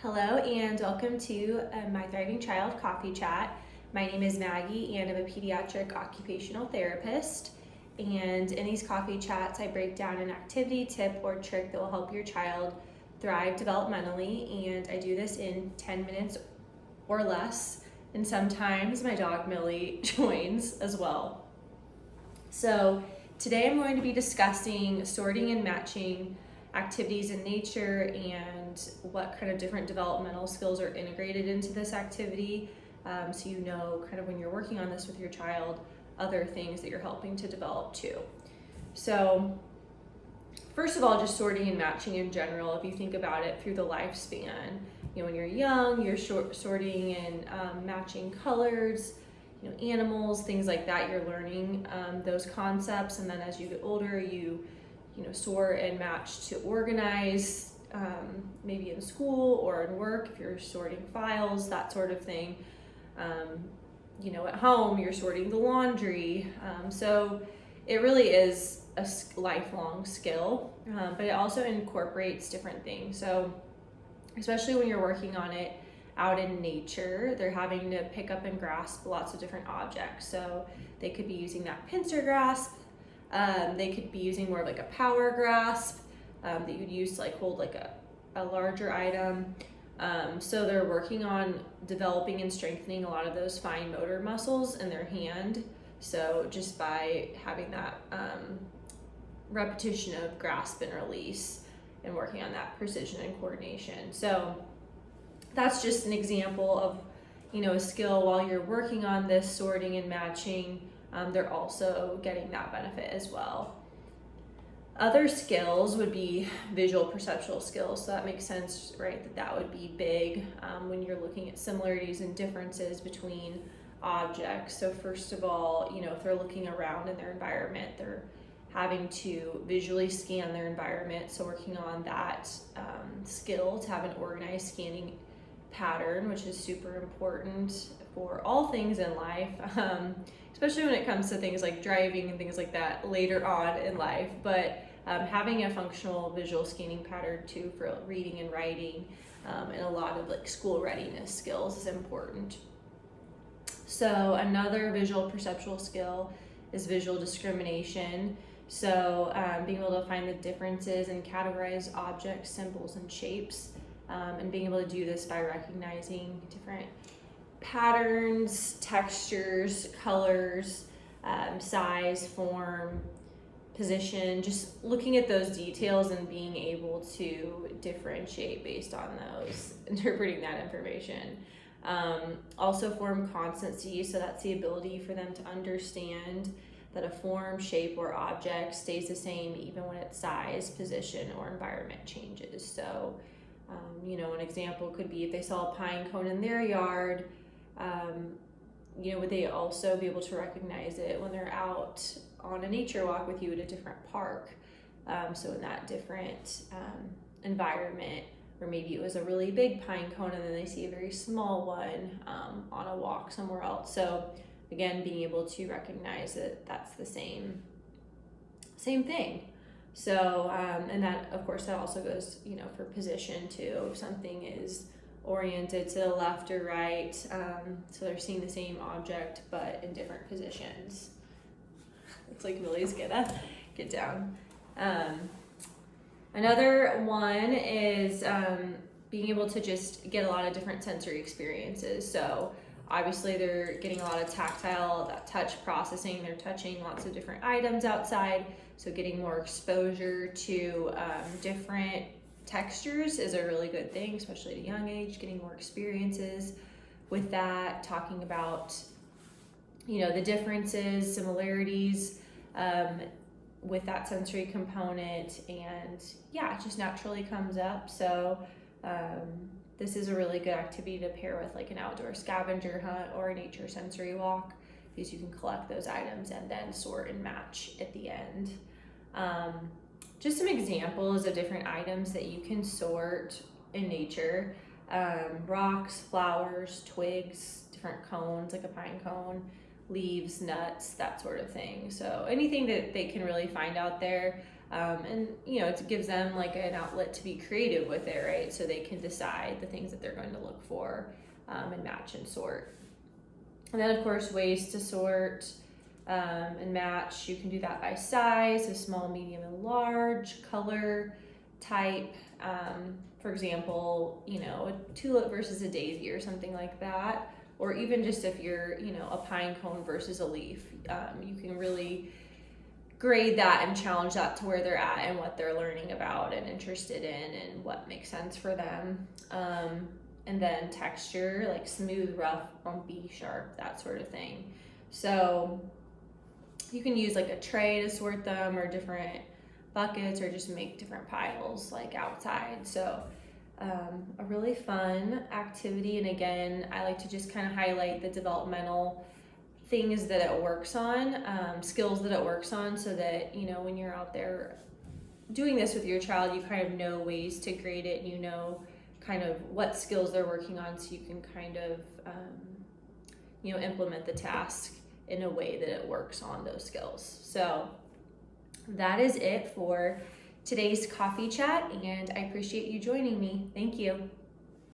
Hello and welcome to My Thriving Child Coffee Chat. My name is Maggie and I'm a pediatric occupational therapist. And in these coffee chats, I break down an activity, tip, or trick that will help your child thrive developmentally. And I do this in 10 minutes or less. And sometimes my dog Millie joins as well. So today I'm going to be discussing sorting and matching activities in nature and what kind of different developmental skills are integrated into this activity, so you know kind of when you're working on this with your child other things that you're helping to develop too. So first of all, just sorting and matching in general, if you think about it through the lifespan, when you're young, you're sorting and matching colors, animals, things like that. You're learning those concepts, and then as you get older, you sort and match to organize, maybe in school or in work if you're sorting files, that sort of thing. At home you're sorting the laundry. So it really is a lifelong skill, but it also incorporates different things. So especially when you're working on it out in nature, they're having to pick up and grasp lots of different objects. So they could be using that pincer grasp. They could be using more of like a power grasp that you'd use to hold a larger item. So they're working on developing and strengthening a lot of those fine motor muscles in their hand. So just by having that repetition of grasp and release and working on that precision and coordination. So that's just an example of, a skill while you're working on this sorting and matching. They're also getting that benefit as well. Other skills would be visual perceptual skills. So that makes sense, right? That would be big when you're looking at similarities and differences between objects. So first of all, if they're looking around in their environment, they're having to visually scan their environment. So working on that skill to have an organized scanning pattern, which is super important for all things in life, especially when it comes to things like driving and things like that later on in life. But having a functional visual scanning pattern too for reading and writing and a lot of school readiness skills is important. So another visual perceptual skill is visual discrimination. So being able to find the differences and categorize objects, symbols, and shapes, and being able to do this by recognizing different patterns, textures, colors, size, form, position, just looking at those details and being able to differentiate based on those, interpreting that information. Also form constancy, so that's the ability for them to understand that a form, shape, or object stays the same even when its size, position, or environment changes. So, an example could be if they saw a pine cone in their yard, would they also be able to recognize it when they're out on a nature walk with you at a different park? So in that different environment, or maybe it was a really big pine cone and then they see a very small one on a walk somewhere else. So again, being able to recognize that that's the same thing. So, and that, of course, that also goes, for position too. If something is oriented to the left or right, so they're seeing the same object but in different positions. Looks like Millie's gonna get down. Another one is being able to just get a lot of different sensory experiences. So obviously they're getting a lot of tactile, that touch processing. They're touching lots of different items outside. So getting more exposure to different textures is a really good thing, especially at a young age, getting more experiences with that, talking about, the differences, similarities with that sensory component. And yeah, it just naturally comes up. So this is a really good activity to pair with an outdoor scavenger hunt or a nature sensory walk, because you can collect those items and then sort and match at the end. Just some examples of different items that you can sort in nature: rocks, flowers, twigs, different cones like a pine cone, leaves, nuts, that sort of thing. So anything that they can really find out there. And it gives them like an outlet to be creative with it, right? So they can decide the things that they're going to look for, and match and sort. And then of course, ways to sort and match. You can do that by size, so small, medium, and large, color, type. For example, a tulip versus a daisy or something like that. Or even just if you're, a pine cone versus a leaf, you can really grade that and challenge that to where they're at and what they're learning about and interested in and what makes sense for them. And then texture, like smooth, rough, bumpy, sharp, that sort of thing. So you can use like a tray to sort them, or different buckets, or just make different piles like outside. So a really fun activity. And again, I like to just kind of highlight the developmental things that it works on, skills that it works on, so that when you're out there doing this with your child, you kind of know ways to grade it, and kind of what skills they're working on, so you can kind of implement the task in a way that it works on those skills. So that is it for today's coffee chat, and I appreciate you joining me. Thank you.